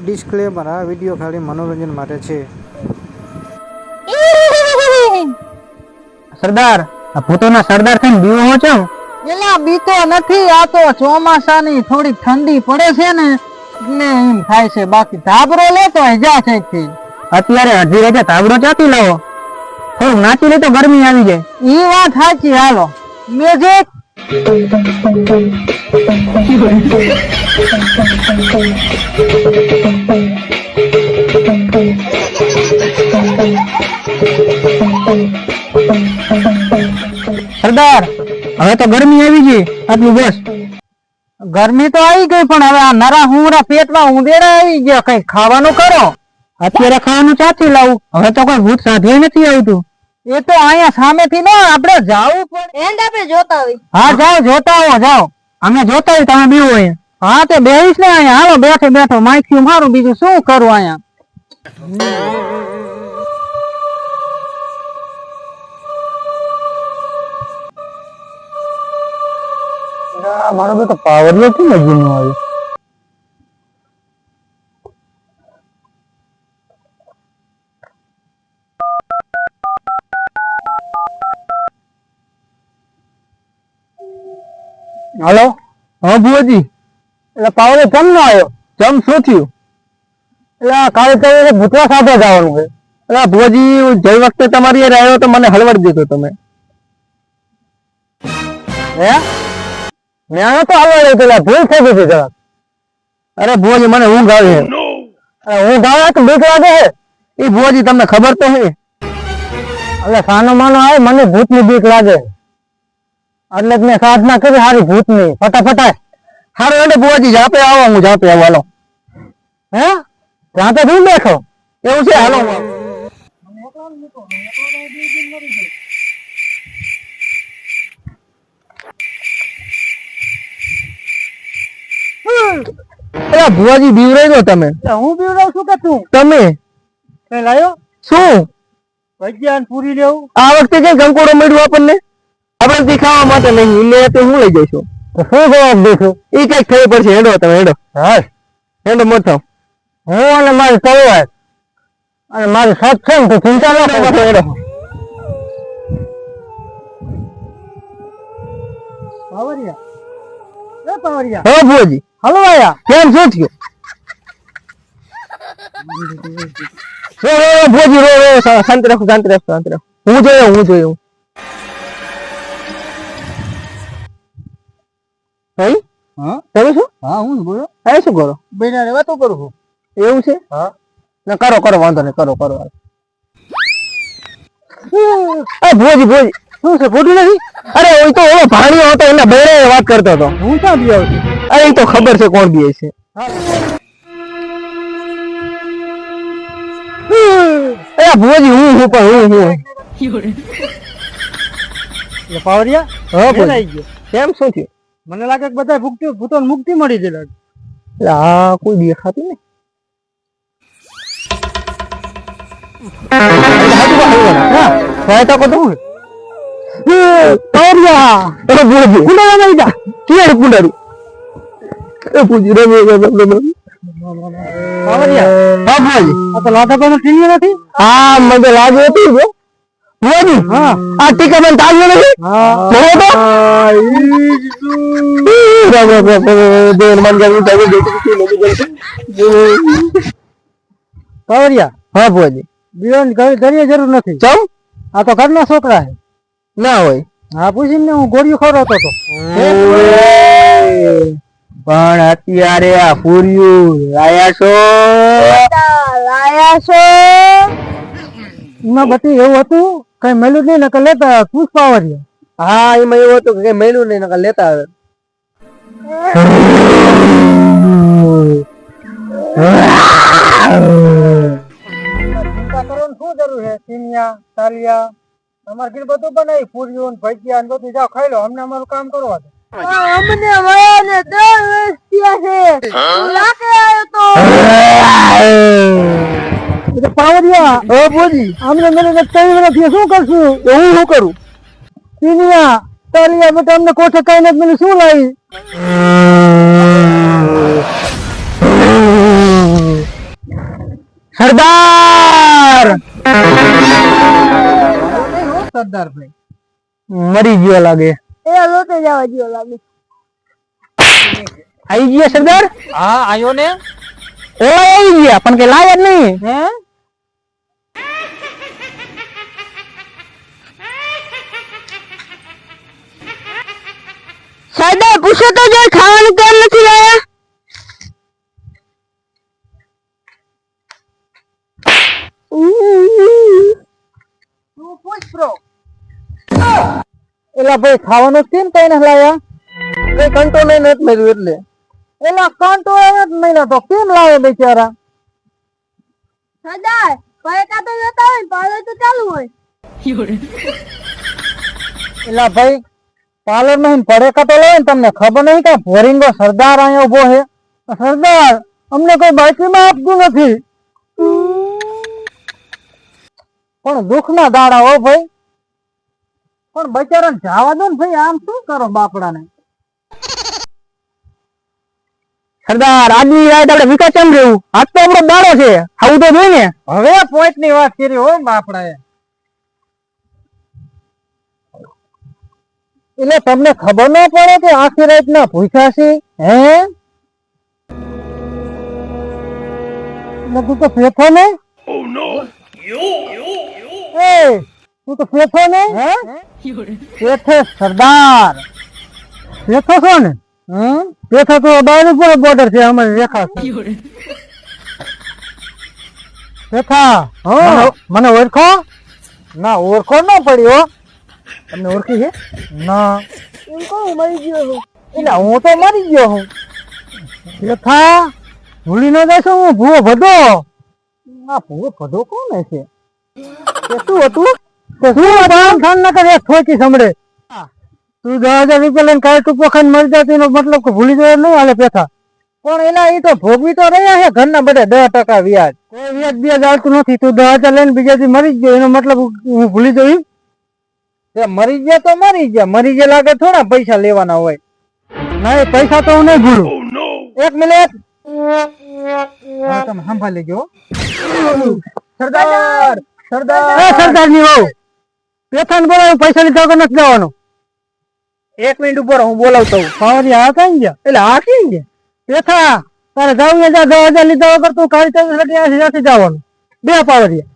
Disclaimer: આ video ખાલી મનોરંજન માટે છે. સરદાર, આ ભૂતોના સરદાર થઈને બીવો હો છો? એલા બીતો નથી, આ તો ચોમાસાની થોડી ઠંડી પડે છે ને એટલે એમ થાય છે. બાકી ધાબરો લેતો જા છે થી. અત્યારે હજી રજા ધાબળો ચાતી લાવો, થોડું નાચી લે તો ગરમી આવી જાય. ઈ વાત સાચી. હાલો મ્યુઝિક. સરદાર, હવે તો ગરમી આવી ગઈ, આટલું બસ. ગરમી તો આવી ગઈ પણ હવે આ નરા હુંરા પેટમાં ઉંદેડા આવી ગયા. કઈ ખાવાનું કરો. અત્યારે ખાવાનું ચાથી લાવું? હવે તો કોઈ ભૂત સાધ્યું નથી આવતું. એ તો અહીંયા સામેથી ના આપણે જાવું પડે. એન્ડ આપણે જોતા હોય. હા જાઓ, જોતા આવો, જાઓ. અમે જોતા હોય, તમે બીવો હોય. હા તે બેહીશ ને અહીંયા. હાલો બેઠે બેઠો માઇક્યું મારું, બીજું શું કરું અહીંયા. મારો બેટો પાવરિયો કેમ હજી નો આવ્યો? હાલો. હા ભુવાજી, એટલે પાવરે કેમ નો આવ્યો? કેમ શું થયું? એટલે કાલે તો ભૂતવા સાથે જવાનું છે. એટલે ભુવાજી, જે વખતે તમારી યાર આવ્યો તો મને હલવાડી દીધો તમે. હે? મેં તો હલવાડી પેલા ભૂલ થઈ ગઈ જરાક. અરે ભુવાજી, મને ઊંઘ આવે છે. ઊંઘ આવે તો બીક લાગે છે. એ ભુવાજી તમને ખબર તો છે. એટલે સાનો માનો આવે, મને ભૂતની બીક લાગે. એટલે જ મેં સાધના કરી હારી ભૂતની. ફટાફટ હારું એટલે ભુવાજી જાપે આવો, હું જાપે આવો. હાલો. હે? જાપે શું બેઠો? એવું છે? હાલો. અરે ભુવાજી, બીવરાઈ દો તમે. હું પીવડાવું છું કે તું? તમે કઈ લાયો? શું ભજીયા પૂરી લેવું? આ વખતે કઈ કંકોડો મળ્યું આપણને? આપણે દેખાવા માટે નહીં, એટલે તો હું લઈ જઈશું. શું જવાબ દેશું? એ કઈક થઈ પડશે. હેડો તમે, હેડો. હા હેડો મત થાવ. હું અને મારી તલવાર અને મારી સત્સંગ તો ચિંતા ન કરો. હેડો. પાવરિયા, એ પાવરિયા. હા ભુવાજી. હલો આયા. કેમ શું થયું? ભુવાજી રો, શાંતિ રાખો, શાંતિ રાખો, શાંતિ રાખો. હું જોયો. હા તમે શું? હા હું બોલો. હા શું કરો? બેના રે વાતો કરું છું. એવું છે? હા ના કરો વાંધો નહીં, કરો. ભુવાજી શું છે? ફોટું નથી? અરે ઓય તો ઓલો ભાણિયો હતો, એના બેરે વાત કરતો હતો. હું ક્યાં બી આવતી? અરે એ તો ખબર છે કોણ બીએ છે. અરે ભુવાજી, હું એટલે પાવરિયા. હા બેન ભુવાજી. આવી ગયો. કેમ શું થયું? મને લાગે કે બધા ભૂતોને મુક્તિ મળી ગઈ લાગે. એટલે આ કોઈ દેખાતું નહીં. સહાયતા કો તો પાવરિયા. અરે ભુવાજી, કુંડારા નહીં જા. ક્યાં કુંડારું? એ પૂજી રે. પાવરિયા. હા ભુવાજી. આ તો લાધાભાઈ નું ટીવી નથી? હા મને લાગે હતું જો. ભુવાજી, હા આ ટીકા બેન તાવ્યો નથી? હા જોવો તો. પાવરિયા. હા ભુવાજી. બીઓન ઘરે જરૂર નથી. ચમ આ તો ઘરના છોકરા છે. ના હોય. હા પૂછીને હું ગોળીઓ ખવડાવતો હતો. પણ અત્યારે આ પૂર્યું લાયા છો. એમાં બધી એવું હતું કઈ મેલું નહીં નકર લેતા પુષ્પાવરિયા. હા એમાં એવું હતું કે કઈ મળ્યું નહીં, નકર લેતા આવે. ચિંતા કરવાની શું જરૂર છે? સીમિયા તાલિયા અમારે ઘર બધું બનાવી, પૂરીઓ ભજીયા ને બધું. જાઓ ખાઈ લો, અમને અમારું કામ કરવા દો. અમને વયાને 10 વર્ષ થયા છે. લાગે આવ્યો તો. એટલે પાવરિયા. ઓ ભુવાજી, અમને મને 3 વર્ષ થયા, શું કરશું? હું શું કરું? સીમિયા તાલિયા બેટા અમને કોઠે કઈ નથી, મને શું લાવી? સરદાર સરદાર ભાઈ મરી ગયો લાગે. એ લોટે જવા જેવો લાગે. આવી ગયા સરદાર? હા આયો ને ઓલા આવી ગયા પણ કે લાયા જ નહીં. હે સરદાર પૂછો તો જો ખાવાનું કેમ નથી લાયા? તું પૂછ બ્રો. એલા ભાઈ ખાવાનું કેમ કઈ ના લાયા? કઈ કંટો નહીં નથી મળ્યું એટલે. એલા કાંટો આવ્યો જ નહીં તો કેમ લાવે બિચારા? સરદાર પૈકા તો જતા હોય પાર્લર તો ચાલુ હોય. એલા ભાઈ પાર્લર નહીં પડેકા તો લાવે ને તમને ખબર નહીં કે ભોરિંગો સરદાર અહીંયા ઉભો છે. સરદાર અમને કોઈ બાકીમાં આપતું નથી. પણ દુઃખના દાડા હો ભાઈ. પણ બચારાને જવા દો ને ભાઈ, આમ શું કરો બાપડાને? સરદાર આજની રાત આપણે વિકાસ કેમ રહેવું? આજ તો આપણો દાડો છે, આવું તો જોઈએ ને. હવે પોઈન્ટ ની વાત કરી હો બાપડાએ. એટલે તમને ખબર ન પડે કે આખી રાત ના ભૂખ્યા છે? હે એટલે તું તો ફેફો ને? એ તું તો ફેફો ને? હે ફેફે સરદાર ફેફો છો ને? ફેફો તો બહાર ઉપર બોર્ડર છે અમારી રેખા છે. રેખા મને ઓળખો? ના ઓળખો ન પડ્યો. તમને ઓળખી છે? ના એમ કહું મરી ગયો હું. એટલે હું તો મરી ગયો હું. રેખા ભૂલી ન જશો હું ભૂવો ભદો. આ ભૂવો ભદો કોણ છે? તે શું હતું? તે શું બામ ખાન ન કરે ઠોકી સંભળે. તું 10,000 રૂપિયા લઈને કાય ટૂંકો ખાઈને મરી જતી એનો મતલબ કે ભૂલી જાય નહીં હાલે પેથા. પણ એના એ તો ભોગવી તો રહ્યા છે ઘરના બધે 10% વ્યાજ. કોઈ વ્યાજ વ્યાજ આવતું નથી. તું 10,000 લઈને બીજાથી મરી જ ગયો એનો મતલબ હું ભૂલી જઈ? તે મરી ગયા તો મરી ગયા. મરી ગયા લાગે થોડા પૈસા લેવાના હોય. ના એ પૈસા તો હું નહીં ભૂલું. એક મિનિટ તમે સંભાળી લેજો. સરદાર સરદાર સરદાર ની વહુ પેથાને બોલાવ. પૈસા લીધા વગર નથી જવાનું. એક મિનિટ ઉપર હું બોલાવતો હું. પાવરી આ કઈ ગયા? એટલે આ કઈ ગયા? પેથા તારે જાવું જા 10,000 લીધા વગર તું કાળી ત્યાંથી જવાનું. 2 પાવરિયા